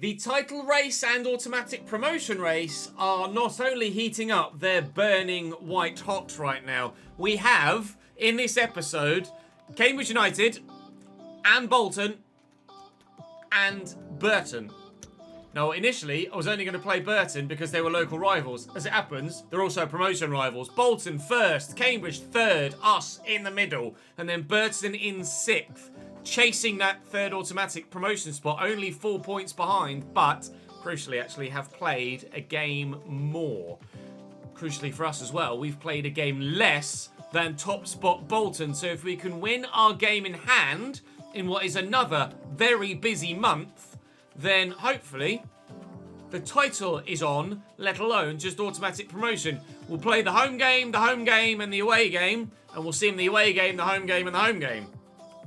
The title race and automatic promotion race are not only heating up, they're burning white hot right now. We have, in this episode, Cambridge United and Bolton and Burton. Now, initially, I was only going to play Burton because they were local rivals. As it happens, they're also promotion rivals. Bolton first, Cambridge third, us in the middle, and then Burton in sixth, chasing that third automatic promotion spot, only 4 points behind, but crucially actually have played a game more. Crucially for us as well, we've played a game less than top spot Bolton, so if we can win our game in hand in what is another very busy month, then hopefully the title is on, let alone just automatic promotion. We'll play the home game, and the away game, and we'll sim the away game, the home game, and the home game.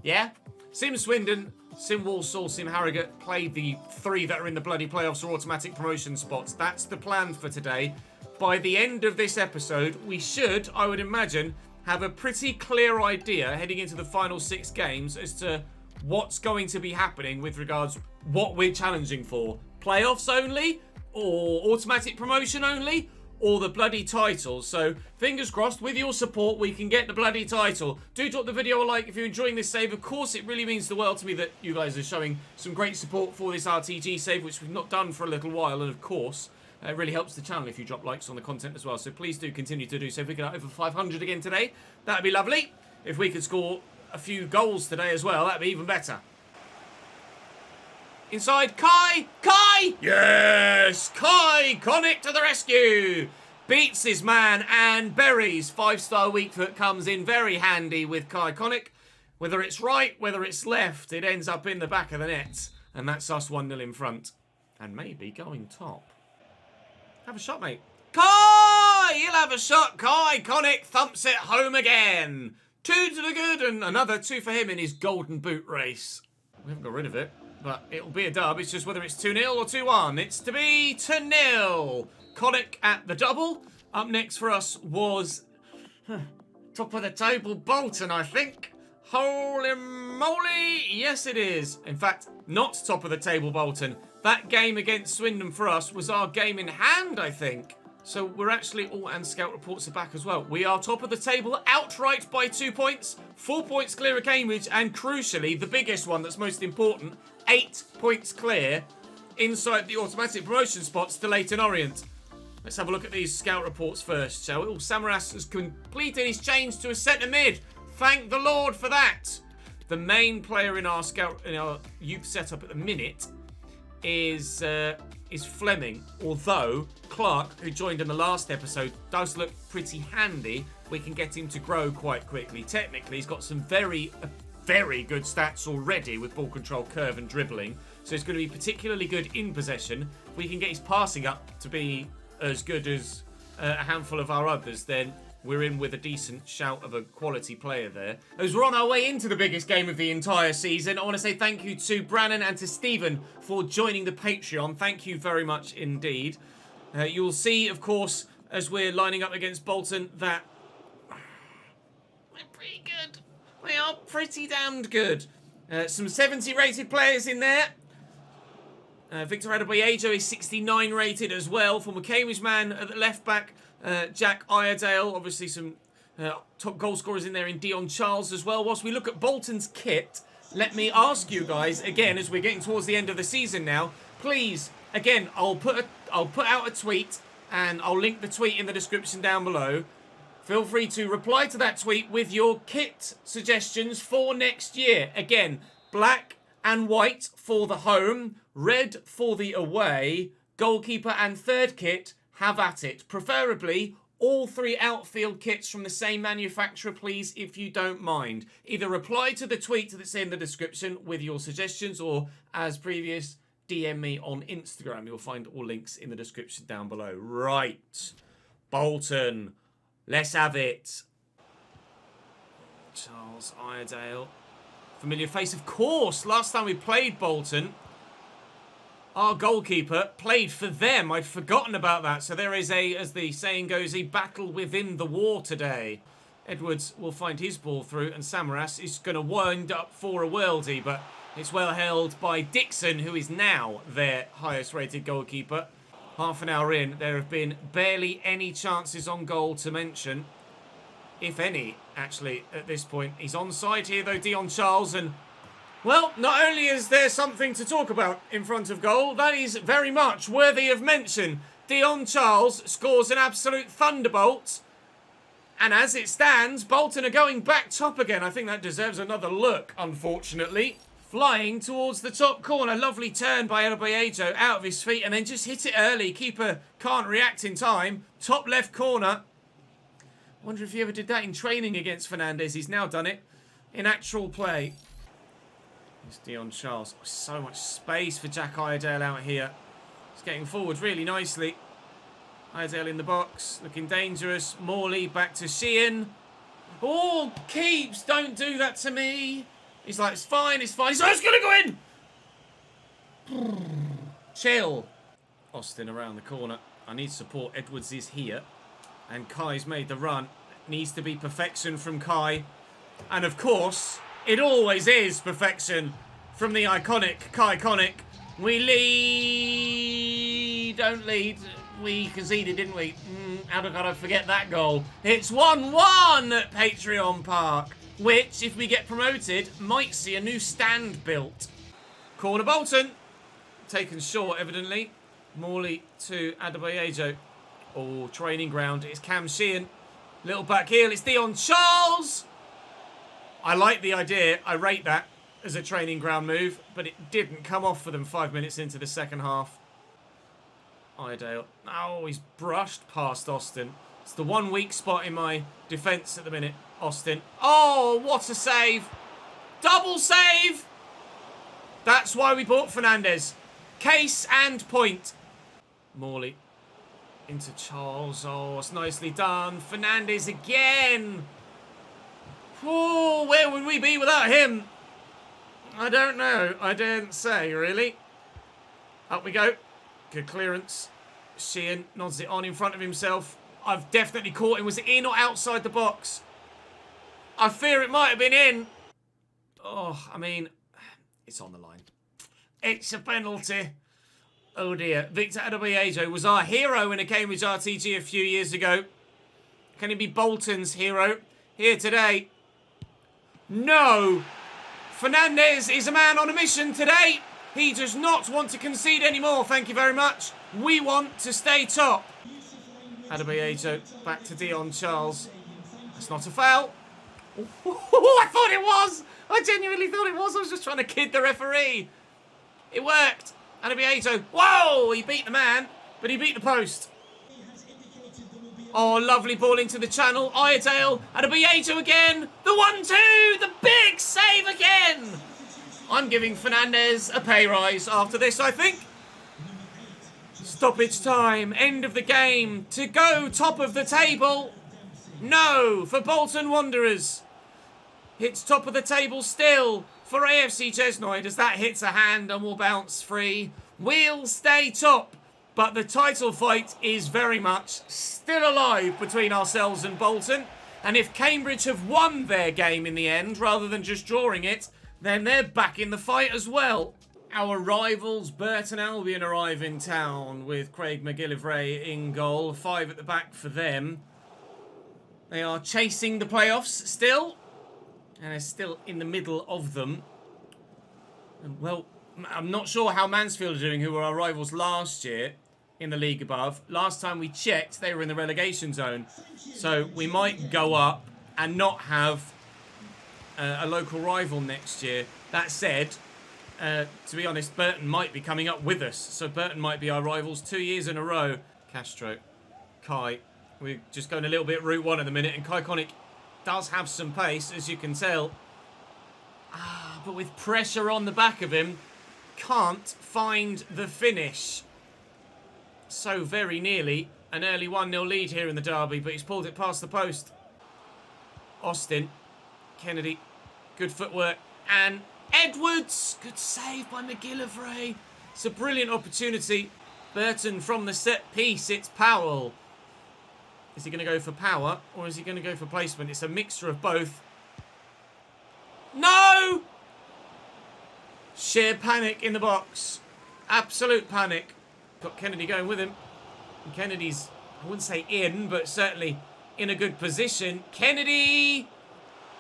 Yeah? Sim Swindon, sim Walsall, sim Harrogate, play the 3 that are in the bloody playoffs or automatic promotion spots. That's the plan for today. By the end of this episode, we should, I would imagine, have a pretty clear idea heading into the final 6 games as to what's going to be happening with regards what we're challenging for. Playoffs only? Or automatic promotion only? Or the bloody title? So, fingers crossed, with your support, we can get the bloody title. Do drop the video a like if you're enjoying this save. Of course, it really means the world to me that you guys are showing some great support for this RTG save, which we've not done for a little while. And of course, it really helps the channel if you drop likes on the content as well. So please do continue to do so. If we get over 500 again today, that'd be lovely. If we could score a few goals today as well, that'd be even better. Inside, Kai! Kai! Yes! Kai! Connick to the rescue! Beats his man and buries. 5-star weak foot comes in very handy with Kai Connick. Whether it's right, whether it's left, it ends up in the back of the net. And that's us 1-0 in front. And maybe going top. Have a shot, mate. Kai! He'll have a shot. Kai Connick thumps it home again. 2 to the good and another 2 for him in his golden boot race. We haven't got rid of it, but it'll be a dub. It's just whether it's 2-0 or 2-1. It's to be 2-0. Connick at the double. Up next for us was top of the table Bolton, I think. Holy moly. Yes, it is. In fact, not top of the table Bolton. That game against Swindon for us was our game in hand, I think. So we're actually... Oh, and scout reports are back as well. We are top of the table outright by 2 points. 4 points clear of Cambridge. And crucially, the biggest one that's most important, 8 points clear inside the automatic promotion spots to Leyton Orient. Let's have a look at these scout reports first, shall we? Oh, Samaras has completed his change to a centre mid. Thank the Lord for that. The main player in our youth setup at the minute is Fleming, although Clark, who joined in the last episode, does look pretty handy. We can get him to grow quite quickly. Technically, he's got some very good stats already with ball control, curve and dribbling, so it's going to be particularly good in possession. If we can get his passing up to be as good as a handful of our others, then we're in with a decent shout of a quality player there. As we're on our way into the biggest game of the entire season, I want to say thank you to Brannon and to Stephen for joining the Patreon. Thank you very much indeed. You'll see, of course, as we're lining up against Bolton, that we're pretty good. We are pretty damned good. Some 70 rated players in there. Victor Adebayo is 69 rated as well. Former Cambridge man at the left back. Jack Iredale, obviously some top goal scorers in there in Dion Charles as well. Whilst we look at Bolton's kit, let me ask you guys, again, as we're getting towards the end of the season now, please, again, I'll put out a tweet and I'll link the tweet in the description down below. Feel free to reply to that tweet with your kit suggestions for next year. Again, black and white for the home, red for the away, goalkeeper and third kit, have at it. Preferably all 3 outfield kits from the same manufacturer, please, if you don't mind. Either reply to the tweet that's in the description with your suggestions, or as previous, DM me on Instagram. You'll find all links in the description down below. Right. Bolton. Let's have it. Charles Iredale. Familiar face, of course. Last time we played Bolton, our goalkeeper played for them. I'd forgotten about that. So there is a, as the saying goes, a battle within the war today. Edwards will find his ball through, and Samaras is going to wind up for a worldie, but It's well held by Dixon, who is now their highest rated goalkeeper. Half an hour in, there have been barely any chances on goal to mention. If any, actually, at this point. He's onside here, though, Dion Charles. And, well, not only is there something to talk about in front of goal, that is very much worthy of mention. Dion Charles scores an absolute thunderbolt. And as it stands, Bolton are going back top again. I think that deserves another look, unfortunately. Flying towards the top corner. Lovely turn by Adebayo out of his feet and then just hit it early. Keeper can't react in time. Top left corner. Wonder if he ever did that in training against Fernandez. He's now done it in actual play. It's Dion Charles. So much space for Jack Iredale out here. He's getting forward really nicely. Iredale in the box. Looking dangerous. Morley back to Sheehan. Oh, keeps. Don't do that to me. He's like, it's fine, it's fine. He's like, it's going to go in! Chill. Austin around the corner. I need support. Edwards is here. And Kai's made the run. Needs to be perfection from Kai. And of course, it always is perfection from the iconic Kai Conic. We lead. Don't lead. We conceded, didn't we? How could I forget that goal? It's 1-1 at Patreon Park. Which, if we get promoted, might see a new stand built. Corner Bolton. Taken short, evidently. Morley to Adebayo. Oh, training ground. It's Cam Sheehan. Little back heel. It's Dion Charles. I like the idea. I rate that as a training ground move. But it didn't come off for them 5 minutes into the second half. Iredale. Oh, he's brushed past Austin. It's the one weak spot in my defence at the minute. Austin. Oh, what a save. Double save. That's why we bought Fernandez. Case and point. Morley. Into Charles. Oh, it's nicely done. Fernandez again. Oh, where would we be without him? I don't know. I didn't say, really. Up we go. Good clearance. Sheehan nods it on in front of himself. I've definitely caught him. Was it in or outside the box? I fear it might have been in. Oh, I mean, it's on the line. It's a penalty. Oh dear. Victor Adebayo was our hero in a Cambridge RTG a few years ago. Can he be Bolton's hero here today? No. Fernandez is a man on a mission today. He does not want to concede anymore. Thank you very much. We want to stay top. Adebayo back to Dion Charles. That's not a foul. Oh, I thought it was. I genuinely thought it was. I was just trying to kid the referee. It worked. Adebayo. Whoa! He beat the man, but he beat the post. Oh, lovely ball into the channel. Iredale. Adebayo again. The 1-2. The big save again. I'm giving Fernandez a pay rise after this, I think. Stoppage time. End of the game. To go top of the table. No, for Bolton Wanderers. It's top of the table still for AFC Chesnoid as that hits a hand and will bounce free. We'll stay top, but the title fight is very much still alive between ourselves and Bolton. And if Cambridge have won their game in the end, rather than just drawing it, then they're back in the fight as well. Our rivals, Burton Albion, arrive in town with Craig McGillivray in goal. 5 at the back for them. They are chasing the playoffs still. And they're still in the middle of them. And, well, I'm not sure how Mansfield are doing, who were our rivals last year in the league above. Last time we checked, they were in the relegation zone. So we might go up and not have a local rival next year. That said, to be honest, Burton might be coming up with us. So Burton might be our rivals 2 years in a row. Castro, Kai. We're just going a little bit Route 1 at the minute. And Kai Conic does have some pace, as you can tell. But with pressure on the back of him, can't find the finish. So very nearly an early 1-0 lead here in the derby, but he's pulled it past the post. Austin, Kennedy, good footwork, and Edwards, good save by McGillivray. It's a brilliant opportunity. Burton from the set piece, it's Powell. Is he going to go for power, or is he going to go for placement? It's a mixture of both. No! Sheer panic in the box. Absolute panic. Got Kennedy going with him. And Kennedy's, I wouldn't say in, but certainly in a good position. Kennedy!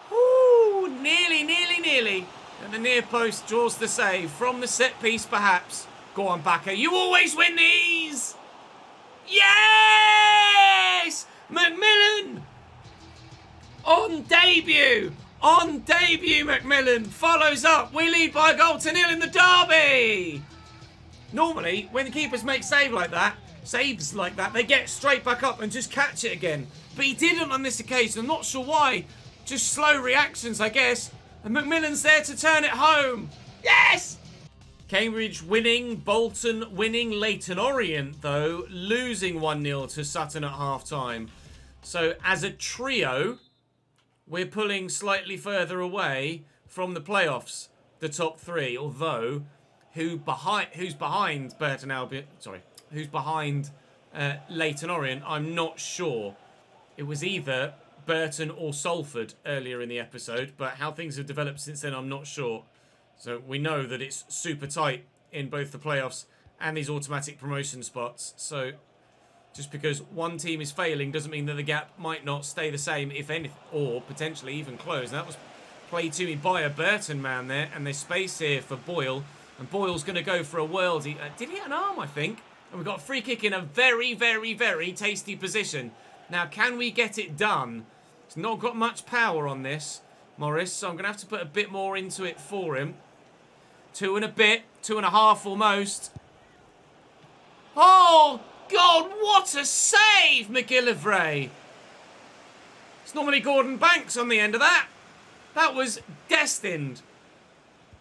Woo! Nearly. And the near post draws the save from the set piece, perhaps. Go on, Backer. You always win these! Yes! McMillan! On debut, McMillan follows up. We lead by a goal to 0 in the derby. Normally, when the keepers make saves like that, they get straight back up and just catch it again. But he didn't on this occasion. I'm not sure why. Just slow reactions, I guess. And McMillan's there to turn it home. Yes! Cambridge winning, Bolton winning, Leyton Orient, though, losing 1-0 to Sutton at half-time. So, as a trio, we're pulling slightly further away from the playoffs, the top three. Although, who's behind Burton Albion? Sorry, who's behind Leyton Orient? I'm not sure. It was either Burton or Salford earlier in the episode, but how things have developed since then, I'm not sure. So we know that it's super tight in both the playoffs and these automatic promotion spots. So just because one team is failing doesn't mean that the gap might not stay the same, if anything, or potentially even close. And that was played to me by a Burton man there, and there's space here for Boyle. And Boyle's going to go for a worldie. Did he hit an arm, I think? And we've got a free kick in a very, very, very tasty position. Now, can we get it done? It's not got much power on this, Morris, so I'm going to have to put a bit more into it for him. 2 and a bit, 2.5 almost. Oh, God, what a save, McGillivray. It's normally Gordon Banks on the end of that. That was destined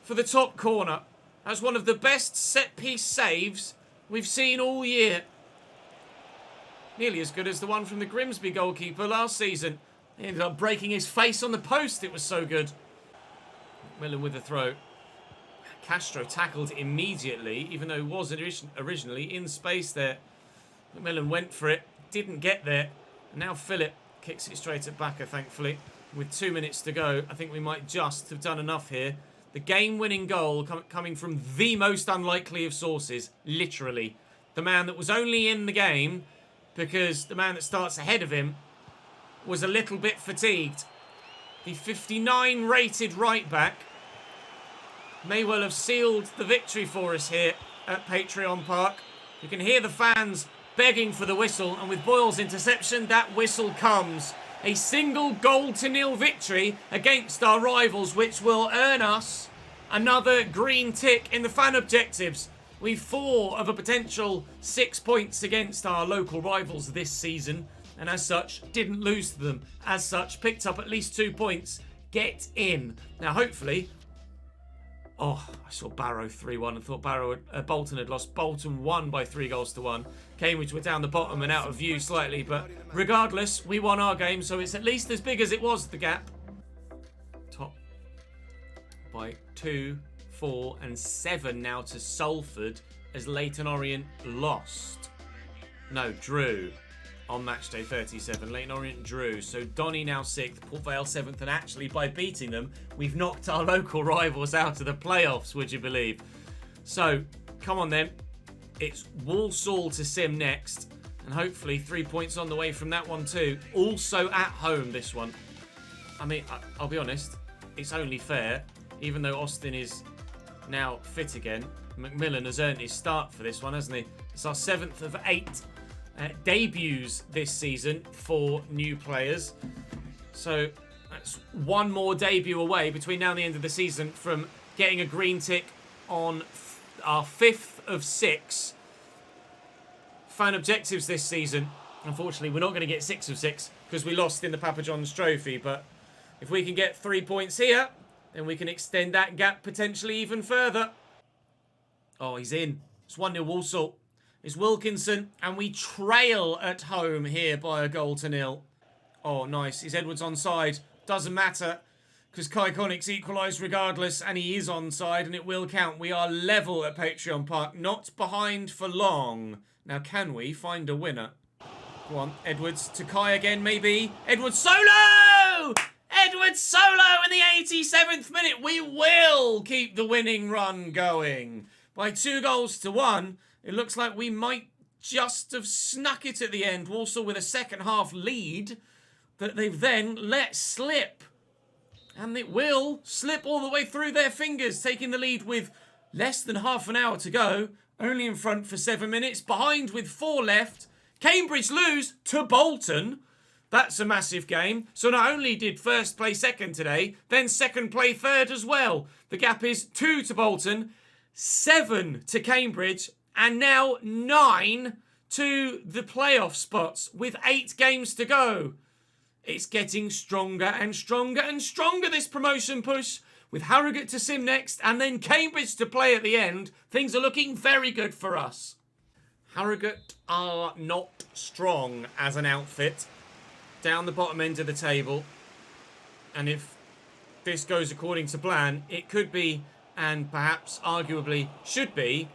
for the top corner. That's one of the best set-piece saves we've seen all year. Nearly as good as the one from the Grimsby goalkeeper last season. He ended up breaking his face on the post. It was so good. Millen with the throw. Castro tackled immediately, even though he was originally in space there. McMillan went for it, didn't get there. And now Phillip kicks it straight at Backer, thankfully. With 2 minutes to go, I think we might just have done enough here. The game-winning goal coming from the most unlikely of sources, literally. The man that was only in the game because the man that starts ahead of him was a little bit fatigued. The 59 rated right back may well have sealed the victory for us here at Patreon Park. You can hear the fans begging for the whistle, and with Boyle's interception, that whistle comes. A single goal to 0 victory against our rivals, which will earn us another green tick in the fan objectives. We've 4 of a potential 6 points against our local rivals this season, and as such, didn't lose to them. As such, picked up at least 2 points. Get in. Now, hopefully... Oh, I saw Barrow 3-1 and thought Bolton had lost. Bolton won by 3-1. Cambridge were down the bottom and out of view slightly, but regardless, we won our game, so it's at least as big as it was, the gap. Top by 2, 4 and 7 now to Salford as Leyton Orient lost. No, drew on match day 37. Leyton Orient drew. So Donny now 6th, Port Vale 7th, and actually by beating them, we've knocked our local rivals out of the playoffs, would you believe? So, come on then. It's Walsall to Sim next, and hopefully 3 points on the way from that one too. Also at home, this one. I mean, I'll be honest, it's only fair, even though Austin is now fit again. McMillan has earned his start for this one, hasn't he? It's our 7th of 8 debuts this season for new players. So that's one more debut away between now and the end of the season from getting a green tick on our 5th of 6 fan objectives this season. Unfortunately, we're not going to get 6 of 6 because we lost in the Papa John's Trophy, but if we can get 3 points here, then we can extend that gap potentially even further. Oh, he's in. It's 1-0 Walsall. It's Wilkinson, and we trail at home here by a goal to 0. Oh, nice. Is Edwards onside? Doesn't matter, because Kai Connick's equalised regardless, and he is onside, and it will count. We are level at Patreon Park, not behind for long. Now, can we find a winner? Go on, Edwards to Kai again, maybe. Edwards solo! Edwards solo in the 87th minute. We will keep the winning run going. By 2-1, it looks like we might just have snuck it at the end. Walsall with a second half lead that they've then let slip. And it will slip all the way through their fingers, taking the lead with less than half an hour to go. Only in front for 7 minutes, behind with 4 left. Cambridge lose to Bolton. That's a massive game. So not only did first play second today, then second play third as well. The gap is 2 to Bolton, 7 to Cambridge, and now 9 to the playoff spots with 8 games to go. It's getting stronger and stronger and stronger, this promotion push. With Harrogate to sim next and then Cambridge to play at the end, things are looking very good for us. Harrogate are not strong as an outfit. Down the bottom end of the table. And if this goes according to plan, it could be, and perhaps arguably should be,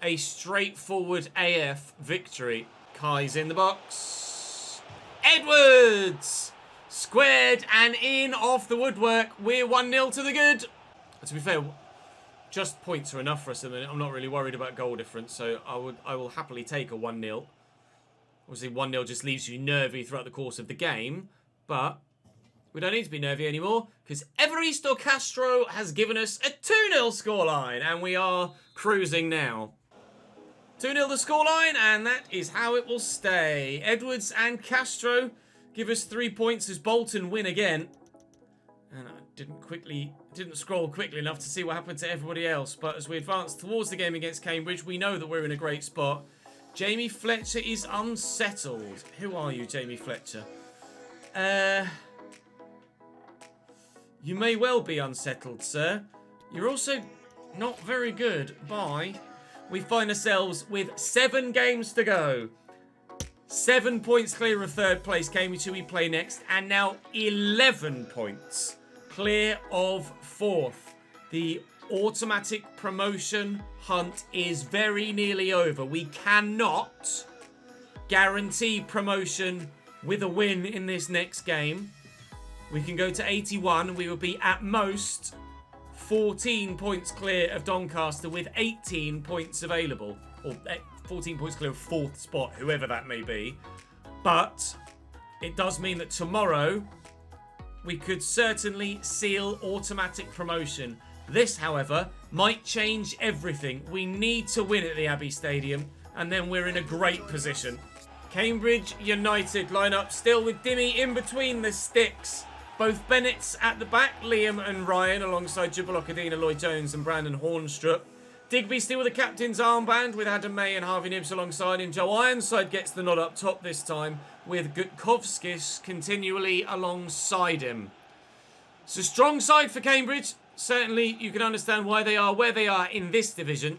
a straightforward AF victory. Kai's in the box. Edwards! Squared and in off the woodwork. We're 1-0 to the good. To be fair, just points are enough for us at the minute. I'm not really worried about goal difference, so I will happily take a 1-0. Obviously, 1-0 just leaves you nervy throughout the course of the game, but we don't need to be nervy anymore because Evaristo Castro has given us a 2-0 scoreline, and we are cruising now. 2-0 the scoreline, and that is how it will stay. Edwards and Castro give us 3 points as Bolton win again. And I didn't scroll quickly enough to see what happened to everybody else. But as we advance towards the game against Cambridge, we know that we're in a great spot. Jamie Fletcher is unsettled. Who are you, Jamie Fletcher? You may well be unsettled, sir. You're also not very good. Bye. We find ourselves with 7 games to go. 7 points clear of third place, Cambridge, who we play next, and now 11 points clear of fourth. The automatic promotion hunt is very nearly over. We cannot guarantee promotion with a win in this next game. We can go to 81. We will be at most 14 points clear of Doncaster with 18 points available. Or 14 points clear of 4th spot, whoever that may be. But it does mean that tomorrow we could certainly seal automatic promotion. This, however, might change everything. We need to win at the Abbey Stadium, and then we're in a great position. Cambridge United line up still with Dimmy in between the sticks. Both Bennett's at the back, Liam and Ryan, alongside Jubal Okadina, Lloyd Jones and Brandon Hornstrup. Digby still with the captain's armband with Adam May and Harvey Nibbs alongside him. Joe Ironside gets the nod up top this time with Gutkovskis continually alongside him. It's a strong side for Cambridge. Certainly you can understand why they are where they are in this division.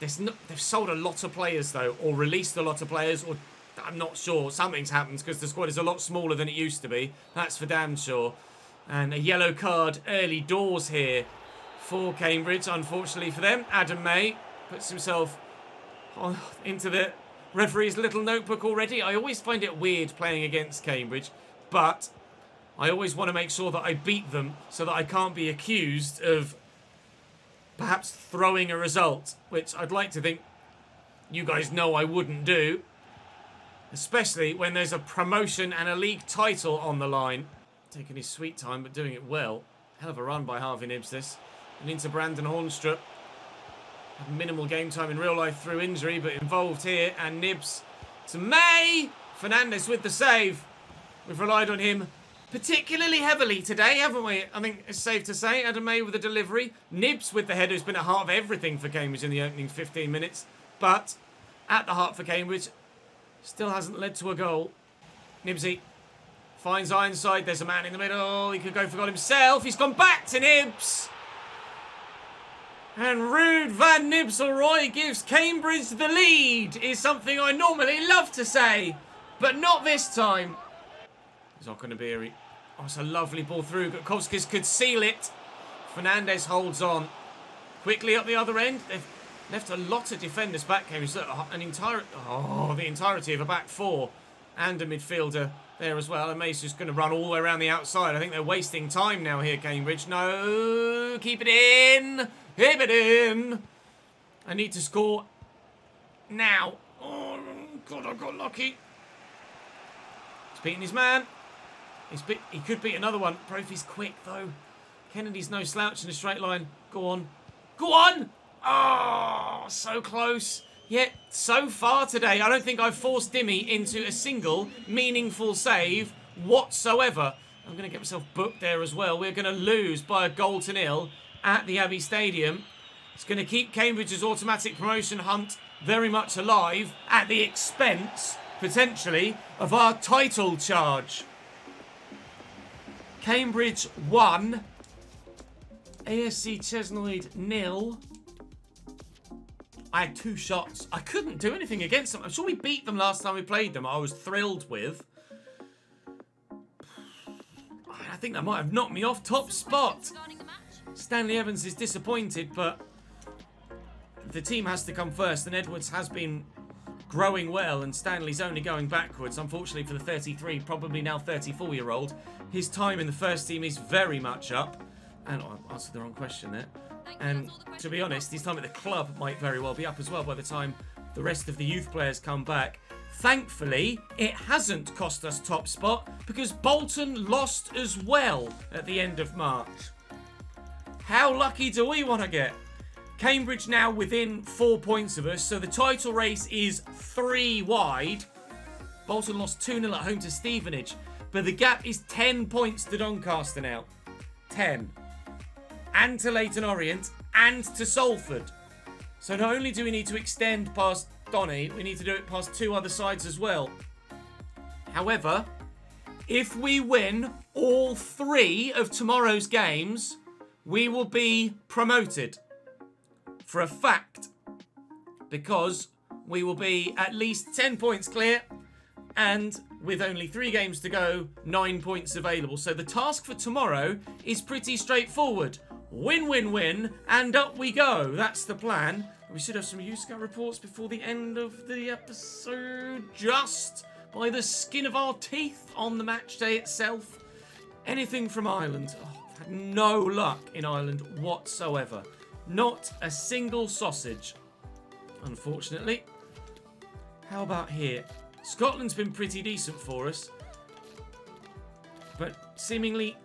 They've sold a lot of players though, or released a lot of players, or I'm not sure. Something's happened because the squad is a lot smaller than it used to be. That's for damn sure. And a yellow card early doors here for Cambridge, unfortunately for them. Adam May puts himself into the referee's little notebook already. I always find it weird playing against Cambridge, but I always want to make sure that I beat them so that I can't be accused of perhaps throwing a result, which I'd like to think you guys know I wouldn't do, especially when there's a promotion and a league title on the line. Taking his sweet time, but doing it well. Hell of a run by Harvey Nibbs, this. And into Brandon Hornstrup. Had minimal game time in real life through injury, but involved here. And Nibbs to May. Fernandez with the save. We've relied on him particularly heavily today, haven't we? I think it's safe to say. Adam May with the delivery. Nibbs with the header, who's been at heart of everything for Cambridge in the opening 15 minutes. But at the heart for Cambridge, still hasn't led to a goal. Nibbsy finds Ironside. There's a man in the middle. He could go for goal himself. He's gone back to Nibbs. And Ruud van Nistelrooy gives Cambridge the lead, is something I normally love to say, but not this time. It's not going to be a... Oh, it's a lovely ball through. Gutkovskis could seal it. Fernandez holds on. Quickly up the other end. They've left a lot of defenders back. Cambridge, the entirety of a back four. and a midfielder there as well. And May's just going to run all the way around the outside. I think they're wasting time now here, Cambridge. No, keep it in. Keep it in. I need to score now. Oh, God, I got lucky. He's beating his man. He could beat another one. Profi's quick, though. Kennedy's no slouch in a straight line. Go on. Go on! Oh, so close. Yet, so far today, I don't think I've forced Dimmy into a single meaningful save whatsoever. I'm going to get myself booked there as well. We're going to lose by a goal to nil at the Abbey Stadium. It's going to keep Cambridge's automatic promotion hunt very much alive at the expense, potentially, of our title charge. Cambridge 1. ASC Chesnoid 0. I had 2 shots. I couldn't do anything against them. I'm sure we beat them last time we played them. I was thrilled with. I think that might have knocked me off top spot. Stanley Evans is disappointed, but the team has to come first, and Edwards has been growing well, and Stanley's only going backwards. Unfortunately for the 33, probably now 34-year-old, his time in the first team is very much up. And I answered the wrong question there. And to be honest, his time at the club might very well be up as well by the time the rest of the youth players come back. Thankfully, it hasn't cost us top spot because Bolton lost as well at the end of March. How lucky do we want to get? Cambridge now within 4 points of us, so the title race is 3 wide. Bolton lost 2-0 at home to Stevenage, but the gap is 10 points to Doncaster now. 10. And to Leyton Orient, and to Salford. So not only do we need to extend past Donny, we need to do it past 2 other sides as well. However, if we win all 3 of tomorrow's games, we will be promoted. For a fact. Because we will be at least 10 points clear, and with only 3 games to go, 9 points available. So the task for tomorrow is pretty straightforward. Win, win, win, and up we go. That's the plan. We should have some youth scout reports before the end of the episode. Just by the skin of our teeth on the match day itself. Anything from Ireland. Oh, I've had no luck in Ireland whatsoever. Not a single sausage, unfortunately. How about here? Scotland's been pretty decent for us. But seemingly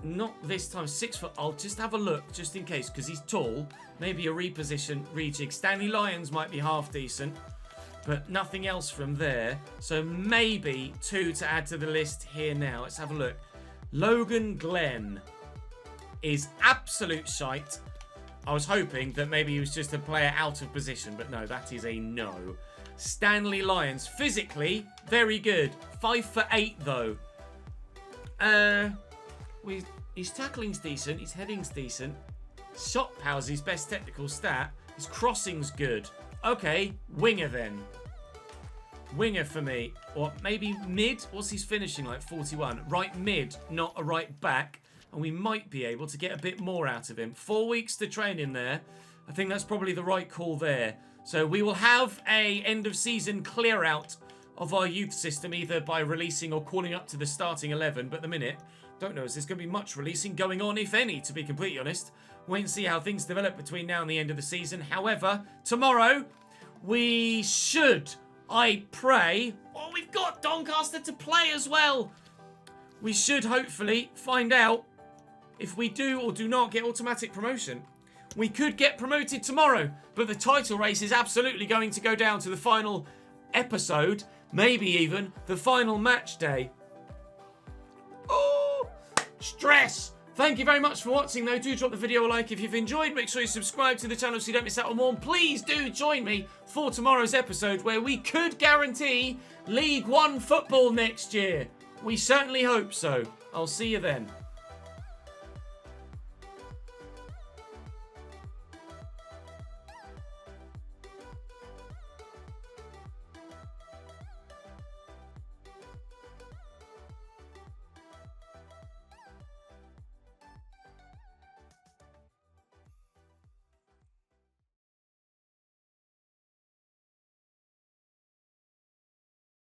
not this time. 6 foot. I'll just have a look just in case because he's tall. Maybe a reposition rejig. Stanley Lyons might be half decent, but nothing else from there. So maybe 2 to add to the list here now. Let's have a look. Logan Glenn is absolute shite. I was hoping that maybe he was just a player out of position, but no, that is a no. Stanley Lyons, physically, very good. 5 for 8 though. His tackling's decent, his heading's decent. Shot power's his best technical stat. His crossing's good. Okay, winger then. Winger for me. Or maybe mid? What's his finishing like? 41. Right mid, not a right back. And we might be able to get a bit more out of him. 4 weeks to train in there. I think that's probably the right call there. So we will have a end of season clear out of our youth system, either by releasing or calling up to the starting 11. But at the minute, don't know, is there's going to be much releasing going on, if any, to be completely honest. Wait and see how things develop between now and the end of the season. However, tomorrow, we should, I pray... Oh, we've got Doncaster to play as well. We should hopefully find out if we do or do not get automatic promotion. We could get promoted tomorrow, but the title race is absolutely going to go down to the final episode, maybe even the final match day. Oh, stress! Thank you very much for watching though. Do drop the video a like if you've enjoyed. Make sure you subscribe to the channel so you don't miss out on more. And please do join me for tomorrow's episode where we could guarantee League One football next year. We certainly hope so. I'll see you then.